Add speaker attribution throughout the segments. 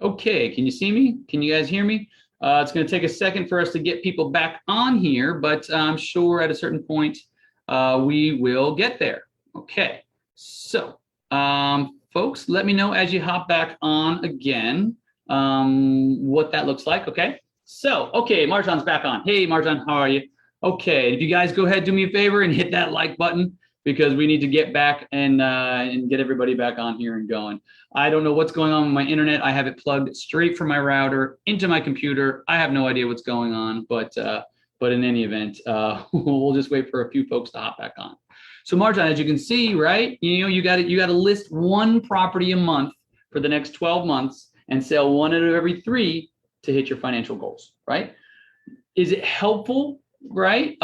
Speaker 1: Okay, can you see me? Can you guys hear me? It's going to take a second for us to get people back on here, but I'm sure at a certain point we will get there. Okay, so folks, let me know as you hop back on again what that looks like. Okay, so okay, Marjan's back on. Hey, Marjan, how are you? Okay, if you guys go ahead, do me a favor and hit that like button because we need to get back and get everybody back on here and going. I don't know what's going on with my internet. I have it plugged straight from my router into my computer. I have no idea what's going on, but in any event, we'll just wait for a few folks to hop back on. So Marjan, as you can see, right, you got to list one property a month for the next 12 months and sell one out of every 3 to hit your financial goals, right? Is it helpful? Right?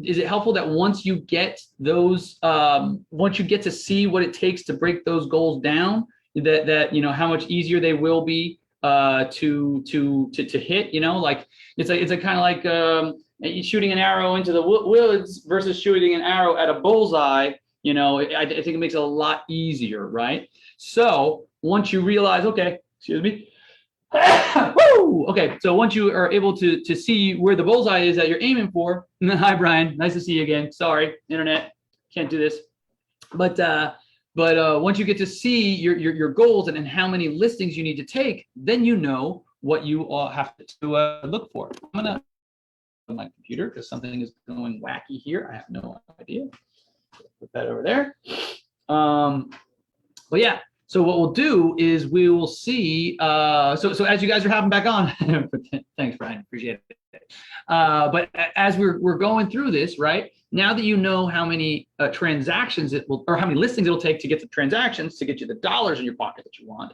Speaker 1: Is it helpful that once you get those, once you get to see what it takes to break those goals down, that how much easier they will be to hit? Like it's a kind of like shooting an arrow into the woods versus shooting an arrow at a bullseye. I think it makes it a lot easier, right? So once you realize, okay, excuse me. Woo! Okay, so once you are able to see where the bullseye is that you're aiming for, hi Brian, nice to see you again. Sorry, internet, can't do this. But once you get to see your goals and how many listings you need to take, then you know what you all have to look for. I'm gonna on my computer because something is going wacky here. I have no idea. Put that over there. But yeah. So what we'll do is we will see, so as you guys are hopping back on, thanks, Brian, appreciate it. But as we're going through this, right, now that you know how many transactions it will, or how many listings it'll take to get the transactions, to get you the dollars in your pocket that you want,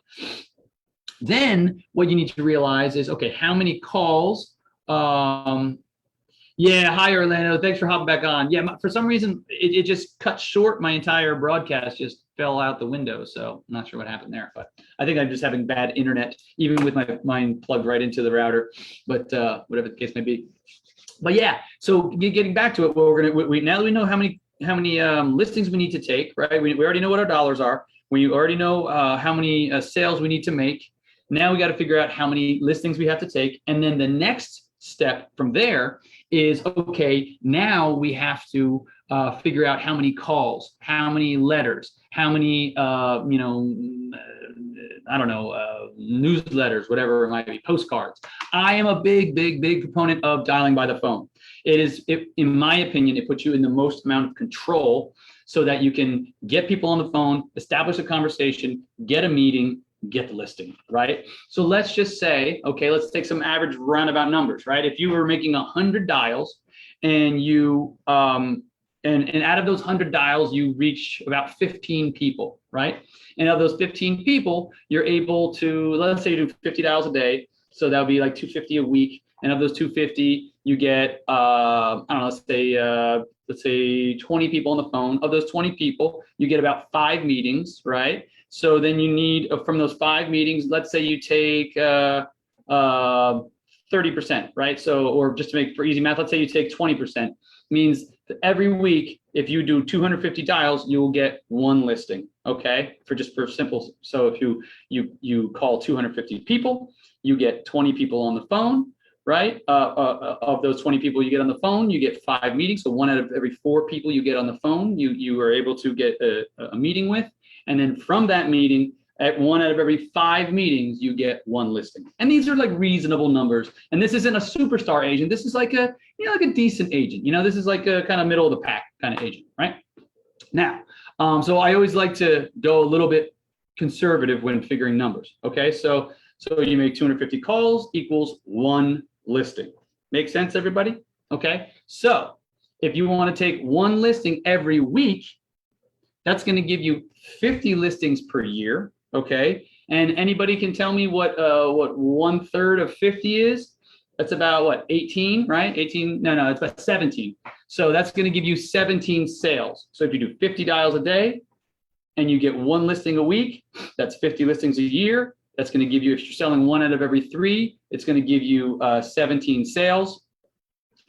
Speaker 1: then what you need to realize is, okay, how many calls, yeah, hi Orlando, thanks for hopping back on. Yeah, for some reason, it just cut short. My entire broadcast just fell out the window, so I'm not sure what happened there, but I think I'm just having bad internet, even with mine plugged right into the router, but whatever the case may be. But yeah, so getting back to it, well, now that we know how many listings we need to take, right? We already know what our dollars are. We already know how many sales we need to make. Now we got to figure out how many listings we have to take, and then the next step from there is, okay, now we have to figure out how many calls, how many letters, how many, I don't know, newsletters, whatever it might be, postcards. I am a big proponent of dialing by the phone. In my opinion, it puts you in the most amount of control so that you can get people on the phone, establish a conversation, get a meeting, get the listing, right? So let's just say, okay, let's take some average roundabout numbers, right? If you were making 100 dials and you, and out of those 100 dials, you reach about 15 people, right? And of those 15 people, you're able to, let's say you do 50 dials a day. So that would be like 250 a week. And of those 250, you get, I don't know, let's say 20 people on the phone. Of those 20 people, you get about 5 meetings, right? So then you need, from those 5 meetings, let's say you take 30%, right? So, or just to make for easy math, let's say you take 20%. Means that every week, if you do 250 dials, you will get 1 listing, okay? For simple, so if you call 250 people, you get 20 people on the phone, right? Of those 20 people you get on the phone, you get 5 meetings. So 1 out of every 4 people you get on the phone, you are able to get a meeting with. And then from that meeting, at 1 out of every 5 meetings, you get 1 listing. And these are like reasonable numbers. And this isn't a superstar agent. This is like a, like a decent agent. This is like a kind of middle of the pack kind of agent, right? Now, so I always like to go a little bit conservative when figuring numbers. Okay, so you make 250 calls equals 1 listing. Make sense, everybody? Okay, so if you want to take 1 listing every week, that's going to give you 50 listings per year. Okay, and anybody can tell me what 1/3 of 50 is? That's about what, 18, right? 18? No, it's about 17. So that's going to give you 17 sales. So if you do 50 dials a day and you get 1 listing a week, that's 50 listings a year. That's going to give you, if you're selling 1 out of every 3, it's going to give you 17 sales.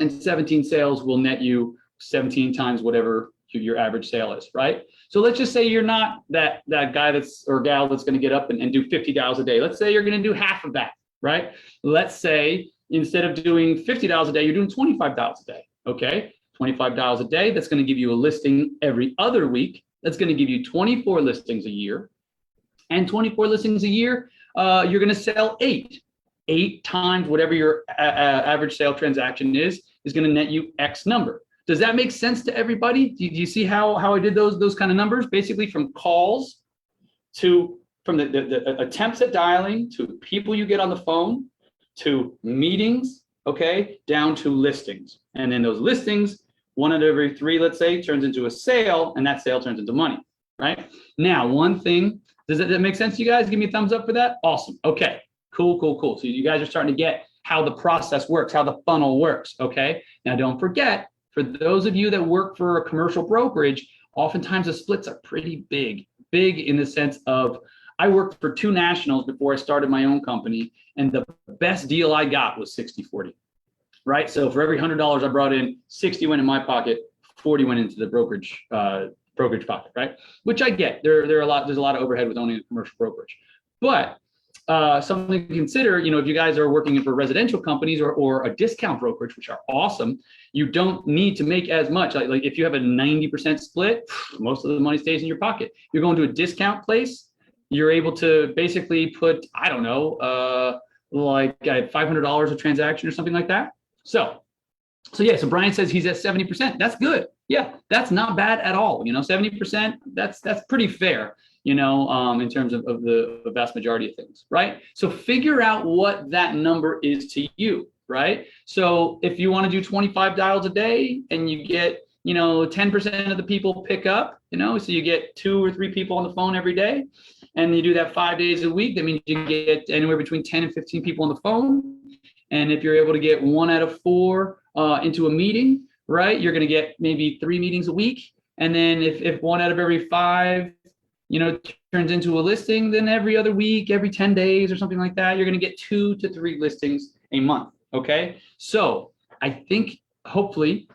Speaker 1: And 17 sales will net you 17 times whatever your average sale is, right? So let's just say you're not that guy that's or gal that's going to get up and do 50 dials a day. Let's say you're going to do half of that, right? Let's say instead of doing 50 dials a day, you're doing 25 dials a day. Okay, 25 dials a day. That's going to give you a listing every other week. That's going to give you 24 listings a year. And 24 listings a year, you're going to sell 8 times whatever your average sale transaction is going to net you X number. Does that make sense to everybody? Do you see how I did those kind of numbers? Basically from calls to from the attempts at dialing to people you get on the phone to meetings, okay, down to listings. And then those listings, 1 out of every 3, let's say, turns into a sale, and that sale turns into money, right? Now, one thing, does that make sense to you guys? Give me a thumbs up for that. Awesome. Okay, cool. So you guys are starting to get how the process works, how the funnel works, okay? Now, don't forget, for those of you that work for a commercial brokerage, oftentimes the splits are pretty big in the sense of, I worked for 2 nationals before I started my own company, and the best deal I got was 60-40, right? So for every $100 I brought in, 60 went in my pocket, 40 went into the brokerage pocket, right? Which I get. There's a lot of overhead with owning a commercial brokerage, but something to consider, if you guys are working for residential companies or a discount brokerage, which are awesome, you don't need to make as much. Like if you have a 90% split, most of the money stays in your pocket. You're going to a discount place, you're able to basically put, I don't know, like $500 a transaction or something like that. So Brian says he's at 70%. That's good. Yeah, that's not bad at all. 70%, that's pretty fair, in terms of the vast majority of things, right? So figure out what that number is to you, right? So if you want to do 25 dials a day and you get, 10% of the people pick up, so you get 2 or 3 people on the phone every day, and you do that 5 days a week, that means you get anywhere between 10 and 15 people on the phone. And if you're able to get 1 out of 4 into a meeting, right, you're going to get maybe 3 meetings a week. And then if 1 out of every 5, turns into a listing, then every other week, every 10 days or something like that, you're going to get 2 to 3 listings a month. Okay. So I think hopefully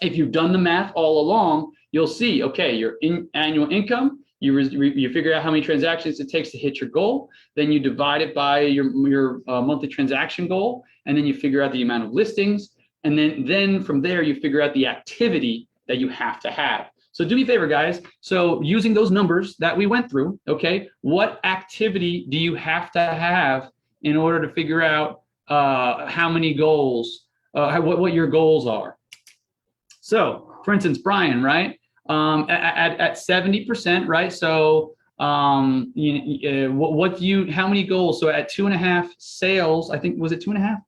Speaker 1: if you've done the math all along, you'll see, okay, your annual income, you figure out how many transactions it takes to hit your goal, then you divide it by your monthly transaction goal, and then you figure out the amount of listings, and then from there you figure out the activity that you have to have. So do me a favor, guys. So using those numbers that we went through, okay, what activity do you have to have in order to figure out how many goals, what your goals are? So for instance, Brian, right? At 70%, right? So how many goals? So at 2.5 sales, I think, was it 2.5?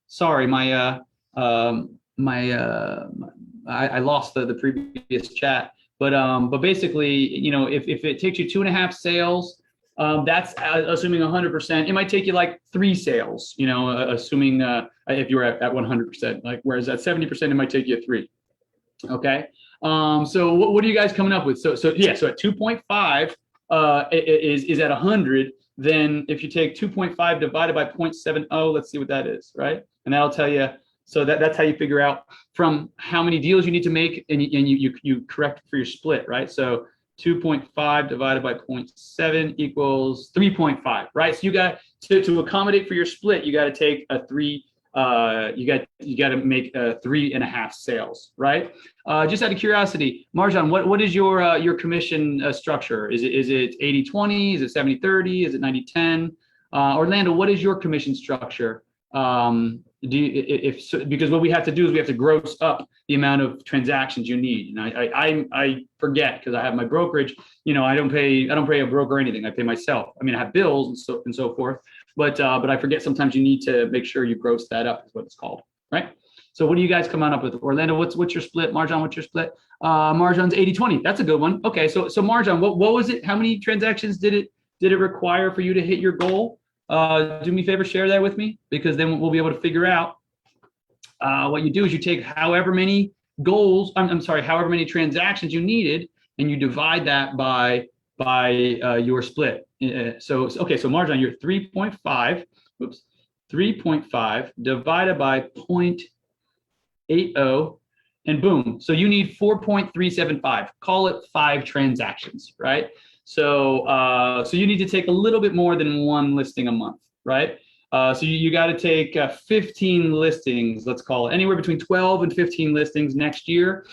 Speaker 1: Sorry, I lost the previous chat, but basically, if it takes you 2.5 sales, that's assuming 100%. It might take you like 3 sales, assuming if you were at 100%, like, whereas at 70%, it might take you 3. Okay. So what are you guys coming up with? So at 2.5 is at 100. Then if you take 2.5 divided by 0.70, let's see what that is, right? And that'll tell you. So that's how you figure out from how many deals you need to make, and you correct for your split, right? So 2.5 divided by 0.7 equals 3.5, right? So you got to accommodate for your split, you got to take a 3. You got to make 3.5 sales, right? Just out of curiosity, Marjan, what is your commission structure? Is it 80-20? Is it 70-30? Is it 90-10? Orlando, what is your commission structure? Because what we have to do is we have to gross up the amount of transactions you need. And I forget, because I have my brokerage. I don't pay a broker anything. I pay myself. I mean, I have bills and so forth. But I forget sometimes you need to make sure you gross that up, is what it's called, right? So what do you guys come on up with? Orlando, what's your split? Marjan, what's your split? Marjan's 80-20. That's a good one. Okay, so Marjan, what was it? How many transactions did it require for you to hit your goal? Do me a favor, share that with me, because then we'll be able to figure out what you do is you take however many goals, however many transactions you needed, and you divide that by your split. So Marjan, you're 3.5, 3.5 divided by 0.80 and boom. So you need 4.375, call it 5 transactions, right? So you need to take a little bit more than 1 listing a month, right? So you got to take 15 listings, let's call it anywhere between 12 and 15 listings next year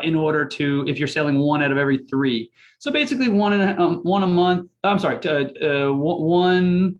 Speaker 1: in order to, if you're selling 1 out of every 3. So basically one a month, I'm sorry, one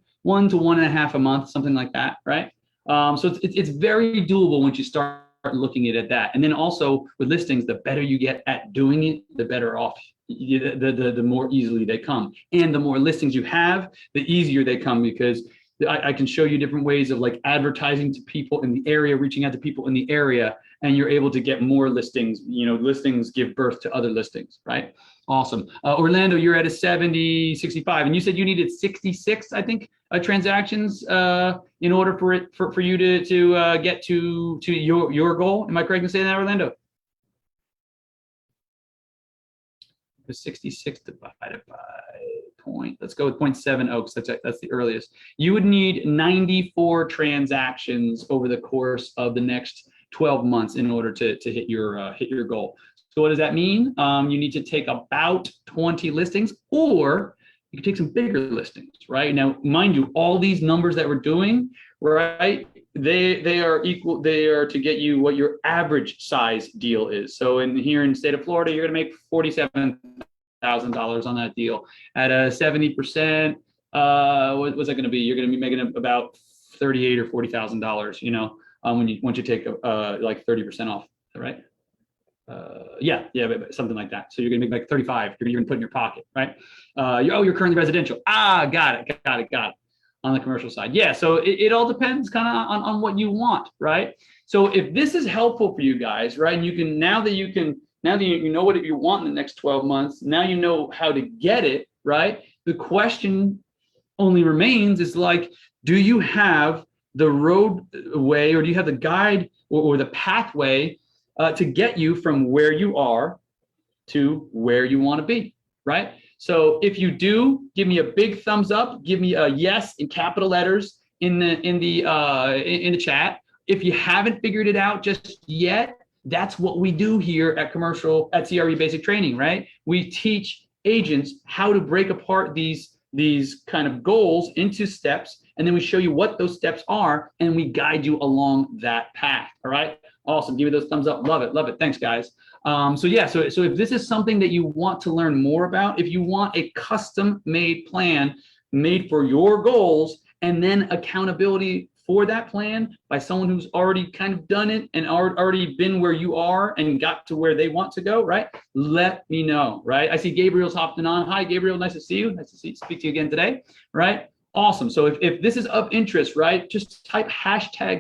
Speaker 1: to 1.5 a month, something like that, right? So it's very doable once you start looking at that. And then also with listings, the better you get at doing it, the better off, the more easily they come. And the more listings you have, the easier they come, because I can show you different ways of like advertising to people in the area, reaching out to people in the area, and you're able to get more listings. You know, listings give birth to other listings, right? Awesome. Orlando, you're at a 70, 65, and you said you needed 66, I think, transactions in order for you to get to your goal. Am I correct in saying that, Orlando? 66 divided by point. Let's go with 0.70 because that's the earliest. You would need 94 transactions over the course of the next 12 months in order to hit your goal. So what does that mean? You need to take about 20 listings, or you can take some bigger listings, right? Now, mind you, all these numbers that we're doing, right, they are equal. They are to get you what your average size deal is. So here in the state of Florida, you're going to make $47,000 on that deal. At a 70%, what's that going to be? You're going to be making about $38,000 or $40,000. You know, once you take like 30% off, right? Yeah, something like that. So you're gonna make like 35. You're gonna put in your pocket, right? You're currently residential. Got it. On the commercial side, yeah. So it all depends kind of on what you want, right? So if this is helpful for you guys, right, and you can now that you know what you want in the next 12 months, now you know how to get it, right? The question only remains is like, do you have the roadway, or do you have the guide or the pathway to get you from where you are to where you want to be, right? So if you do, give me a big thumbs up. Give me a yes in capital letters in the chat. If you haven't figured it out just yet, that's what we do here at CRE Basic Training, right? We teach agents how to break apart these kind of goals into steps, and then we show you what those steps are, and we guide you along that path. All right. Awesome. Give me those thumbs up. Love it. Thanks, guys. So if this is something that you want to learn more about, if you want a custom made plan made for your goals, and then accountability for that plan by someone who's already kind of done it and already been where you are and got to where they want to go, right? Let me know, right? I see Gabriel's hopping on. Hi, Gabriel. Nice to see you. Nice to speak to you again today, right? Awesome. So if this is of interest, right, just type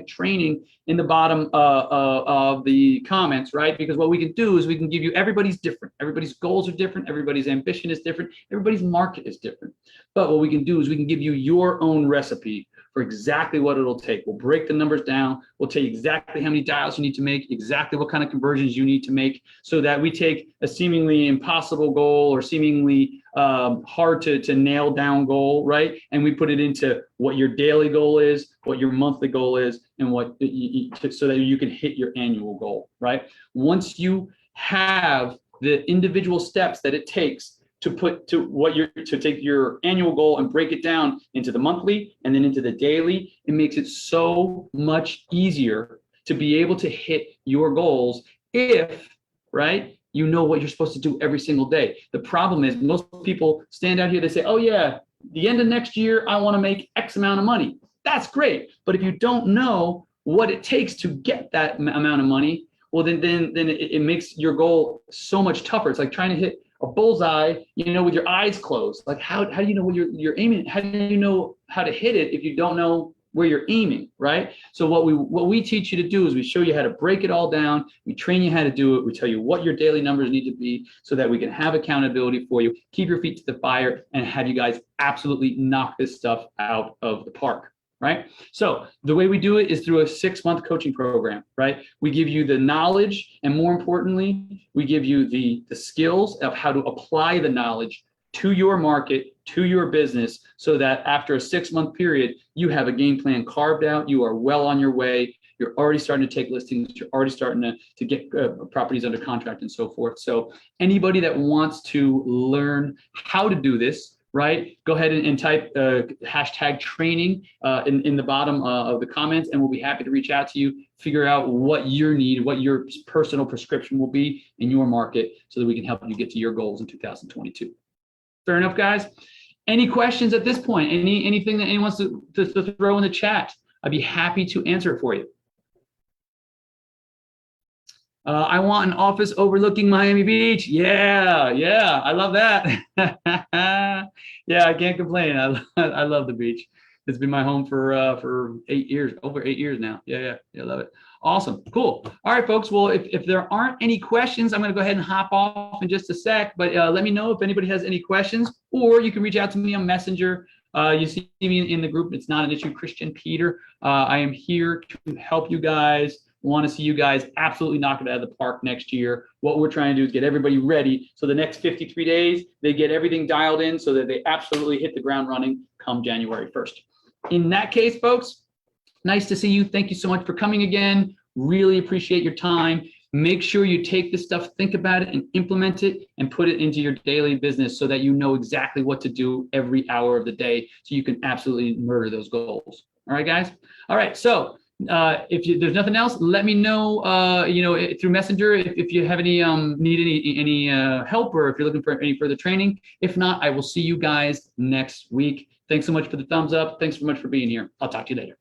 Speaker 1: #training in the bottom of the comments, right? Because what we can do is we can give you, everybody's different. Everybody's goals are different. Everybody's ambition is different. Everybody's market is different. But what we can do is we can give you your own recipe for exactly what it'll take. We'll break the numbers down. We'll tell you exactly how many dials you need to make, exactly what kind of conversions you need to make, so that we take a seemingly impossible goal or seemingly hard to nail down goal, right? And we put it into what your daily goal is, what your monthly goal is, and so that you can hit your annual goal, right? Once you have the individual steps that it takes to take your annual goal and break it down into the monthly and then into the daily, it makes it so much easier to be able to hit your goals if, right, you know what you're supposed to do every single day. The problem is most people stand out here, they say, oh yeah, the end of next year, I want to make X amount of money. That's great. But if you don't know what it takes to get that amount of money, well, then it makes your goal so much tougher. It's like trying to hit a bullseye, with your eyes closed. Like how do you know what you're aiming? How do you know how to hit it if you don't know where you're aiming, right? So what we teach you to do is we show you how to break it all down. We train you how to do it. We tell you what your daily numbers need to be so that we can have accountability for you, keep your feet to the fire, and have you guys absolutely knock this stuff out of the park. Right? So the way we do it is through a 6-month coaching program, right? We give you the knowledge, and more importantly, we give you the skills of how to apply the knowledge to your market, to your business so that after a 6-month period, you have a game plan carved out. You are well on your way. You're already starting to take listings. You're already starting to get properties under contract and so forth. So anybody that wants to learn how to do this, right, go ahead and type hashtag training in the bottom of the comments, and we'll be happy to reach out to you, figure out what your need, what your personal prescription will be in your market so that we can help you get to your goals in 2022. Fair enough, guys? Any questions at this point? Anything that anyone wants to throw in the chat? I'd be happy to answer it for you. I want an office overlooking Miami Beach. Yeah, I love that. Yeah, I can't complain. I love the beach. It's been my home for 8 years, over 8 years now. Yeah, I love it. Awesome, cool. All right, folks. Well, if there aren't any questions, I'm going to go ahead and hop off in just a sec. But let me know if anybody has any questions, or you can reach out to me on Messenger. You see me in the group. It's Not an Issue, Christian Peter. I am here to help you guys. Want to see you guys absolutely knock it out of the park next year. What we're trying to do is get everybody ready. So the next 53 days, they get everything dialed in so that they absolutely hit the ground running come January 1st. In that case, folks, nice to see you. Thank you so much for coming again. Really appreciate your time. Make sure you take this stuff, think about it, and implement it and put it into your daily business so that you know exactly what to do every hour of the day so you can absolutely murder those goals. All right, guys? All right, so if there's nothing else, let me know, through Messenger if you have any need any help, or if you're looking for any further training. If not, I will see you guys next week. Thanks so much for the thumbs up. Thanks so much for being here. I'll talk to you later.